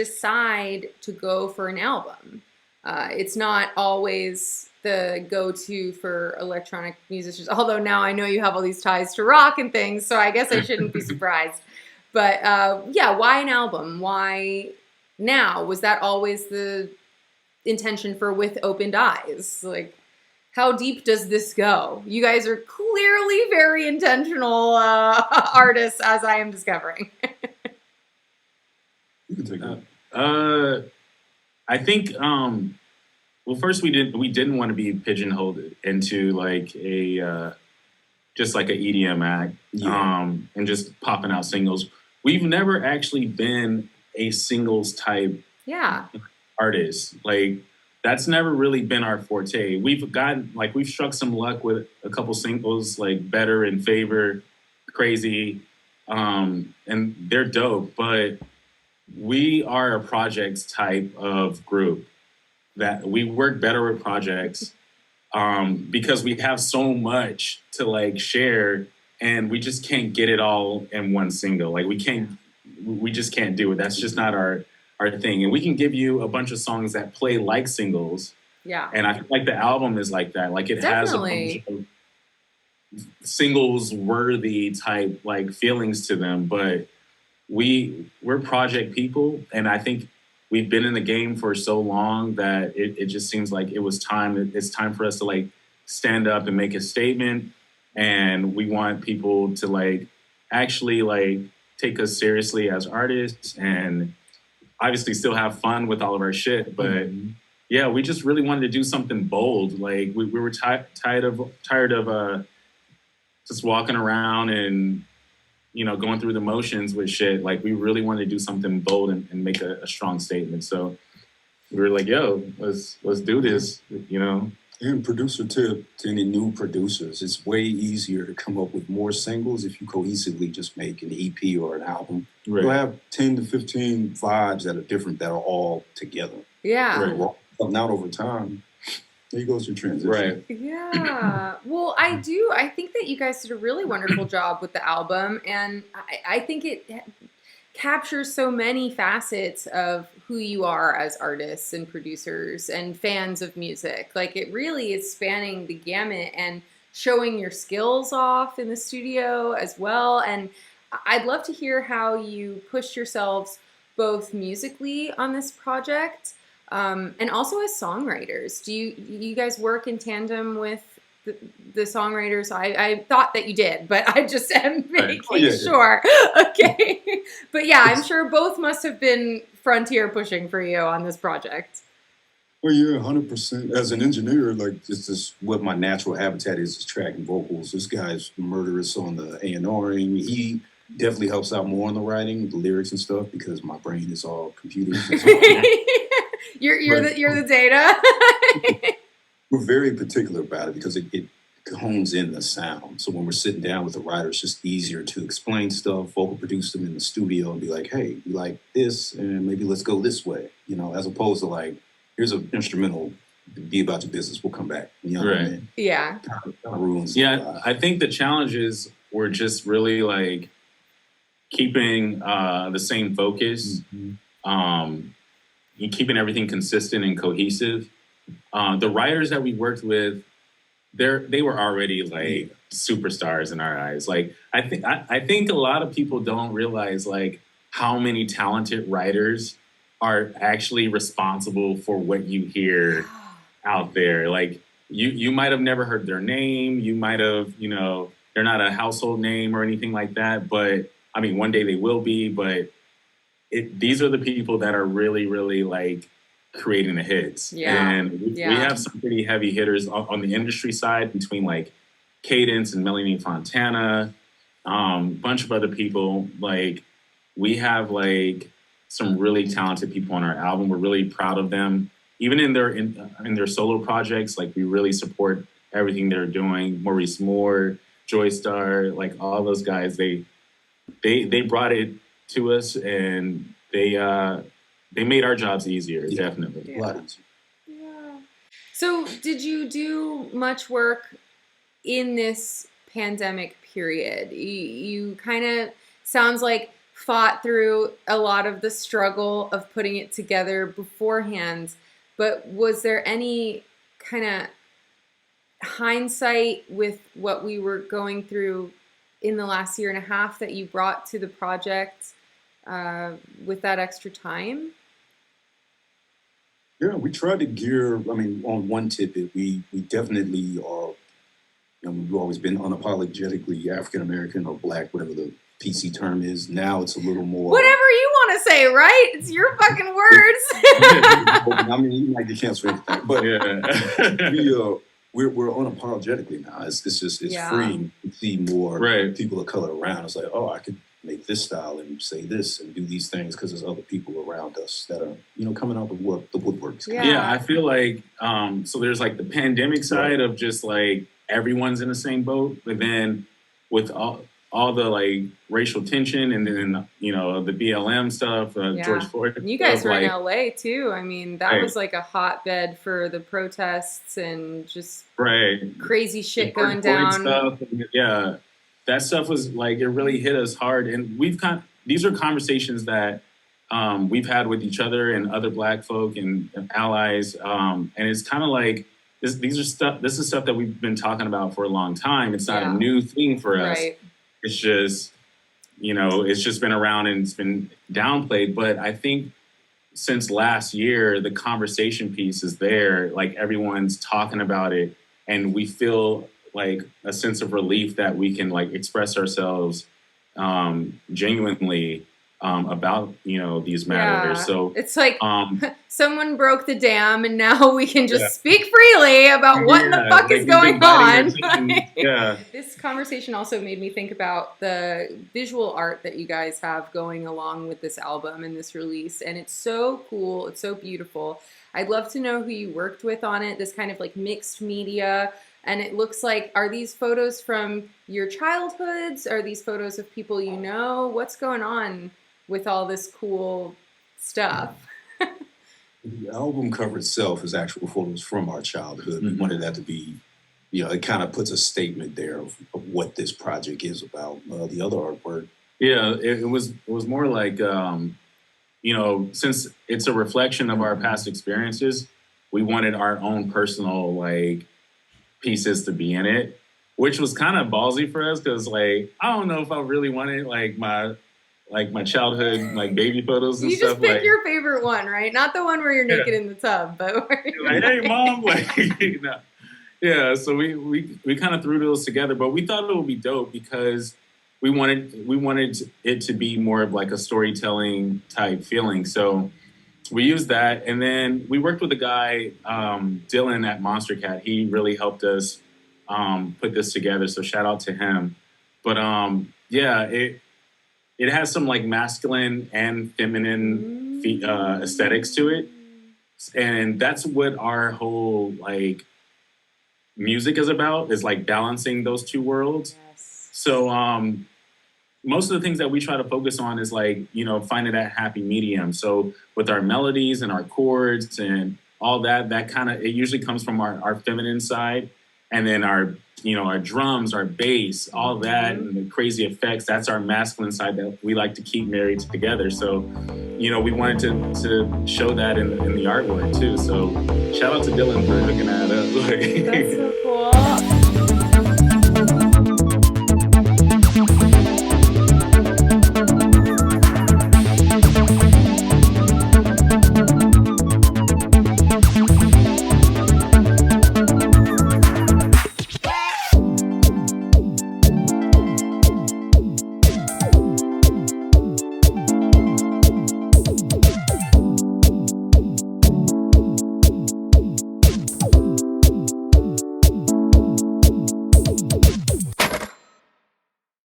decide to go for an album? It's not always the go-to for electronic musicians, although now I know you have all these ties to rock and things, so I guess I shouldn't be surprised. But yeah, why an album? Why now? Was that always the intention for With Opened Eyes? Like, how deep does this go? You guys are clearly very intentional artists, as I am discovering. You can take that. I think well, first we didn't want to be pigeonholed into like a just like an EDM act, and just popping out singles. We've never actually been a singles type artist. Like, that's never really been our forte. We've struck some luck with a couple singles like Better and Favor, Crazy, and they're dope, but we are a projects type of group that we work better with projects because we have so much to like share, and we just can't get it all in one single. Like, we just can't do it. That's just not our thing. And we can give you a bunch of songs that play like singles. Yeah. And I feel like the album is like that. Like, it Definitely has a bunch of singles worthy type like feelings to them, but we're project people, and I think we've been in the game for so long that it just seems like it's time for us to like stand up and make a statement, and we want people to like actually like take us seriously as artists, and obviously still have fun with all of our shit, but yeah, we just really wanted to do something bold. Like, we were tired of just walking around and, you know, going through the motions with shit. Like, we really wanted to do something bold and make a strong statement. So we were like, yo, let's do this, you know? And producer tip to any new producers, it's way easier to come up with more singles if you cohesively just make an EP or an album. Right. You'll have 10 to 15 vibes that are different that are all together. Yeah. Right. Now over time, there goes your transition. Right. Yeah. Well, I think that you guys did a really wonderful job with the album, and I think it captures so many facets of who you are as artists and producers and fans of music. Like, it really is spanning the gamut and showing your skills off in the studio as well. And I'd love to hear how you pushed yourselves both musically on this project, and also as songwriters. Do you guys work in tandem with the songwriters? I thought that you did, but I just am making sure. Okay. But yeah, I'm sure both must have been frontier pushing for you on this project. Well, yeah, 100%. As an engineer, like, this is what my natural habitat is tracking vocals. This guy's murderous on the A&Ring. He definitely helps out more on the writing, the lyrics and stuff, because my brain is all computers. You're the data. We're very particular about it because it hones in the sound. So when we're sitting down with the writer, it's just easier to explain stuff, vocal produce them in the studio and be like, hey, we like this, and maybe let's go this way, you know, as opposed to like, here's an instrumental, be about your business, we'll come back. You know what I mean? Yeah. Kind of ruins I think the challenges were just really like keeping the same focus, keeping everything consistent and cohesive. The writers that we worked with, they were already like superstars in our eyes. Like, I think a lot of people don't realize like how many talented writers are actually responsible for what you hear out there. Like, you might have never heard their name. You might have, you know, they're not a household name or anything like that. But I mean, one day they will be. But these are the people that are really, really like creating the hits. Yeah. And we have some pretty heavy hitters on the industry side between like Cadence and Melanie Fontana, bunch of other people. Like, we have like some really talented people on our album. We're really proud of them. Even in their solo projects, like, we really support everything they're doing. Maurice Moore, Joystar, like all those guys, they brought it to us, and they made our jobs easier, definitely. Yeah. So did you do much work in this pandemic period? You kind of sounds like fought through a lot of the struggle of putting it together beforehand. But was there any kind of hindsight with what we were going through in the last year and a half that you brought to the project with that extra time? Yeah, we tried to gear, I mean, on one tidbit, we definitely are, we've always been unapologetically African American or Black, whatever the PC term is. Now it's a little more. Whatever you want to say, right? It's your fucking words. I mean, you might get canceled for anything, but we're unapologetically now. It's freeing to see more people of color around. It's like, oh, I could make this style and say this and do these things because there's other people around us that are, coming out of the woodworks. Yeah, I feel like, so there's like the pandemic side of just like everyone's in the same boat, but then with all the like racial tension and then, the BLM stuff, George Floyd. And you guys were in LA too. I mean, that was like a hotbed for the protests and just crazy shit going down. Stuff. Yeah. That stuff was like, it really hit us hard. And these are conversations that we've had with each other and other Black folk and allies. And it's kind of like, this is stuff that we've been talking about for a long time. It's not a new thing for us. It's just, it's just been around and it's been downplayed. But I think since last year, the conversation piece is there. Like everyone's talking about it and we feel like a sense of relief that we can like express ourselves genuinely about these matters. So it's like someone broke the dam and now we can just speak freely about what in the fuck is going on. This conversation also made me think about the visual art that you guys have going along with this album and this release, and it's so cool, it's so beautiful. I'd love to know who you worked with on it, this kind of like mixed media. And it looks like, are these photos from your childhoods? Are these photos of people you know? What's going on with all this cool stuff? The album cover itself is actual photos from our childhood. We wanted that to be, it kind of puts a statement there of what this project is about. The other artwork. Yeah, it was more like, since it's a reflection of our past experiences, we wanted our own personal, like, pieces to be in it, which was kind of ballsy for us because like I don't know if I really wanted like my childhood like baby photos and stuff. You just pick your favorite one, right? Not the one where you're naked in the tub, but where you're like, hey mom, like no. Yeah. So we kind of threw those together, but we thought it would be dope because we wanted it to be more of like a storytelling type feeling. So we used that, and then we worked with a guy, Dylan at Monstercat. He really helped us put this together, so shout out to him. But it has some like masculine and feminine aesthetics to it, and that's what our whole like music is about. Is like balancing those two worlds. Yes. So most of the things that we try to focus on is like, finding that happy medium. So with our melodies and our chords and all that kind of, it usually comes from our feminine side. And then our drums, our bass, all that, and the crazy effects, that's our masculine side that we like to keep married together. So, we wanted to show that in the artwork too. So shout out to Dylan for hooking that up. That's so cool.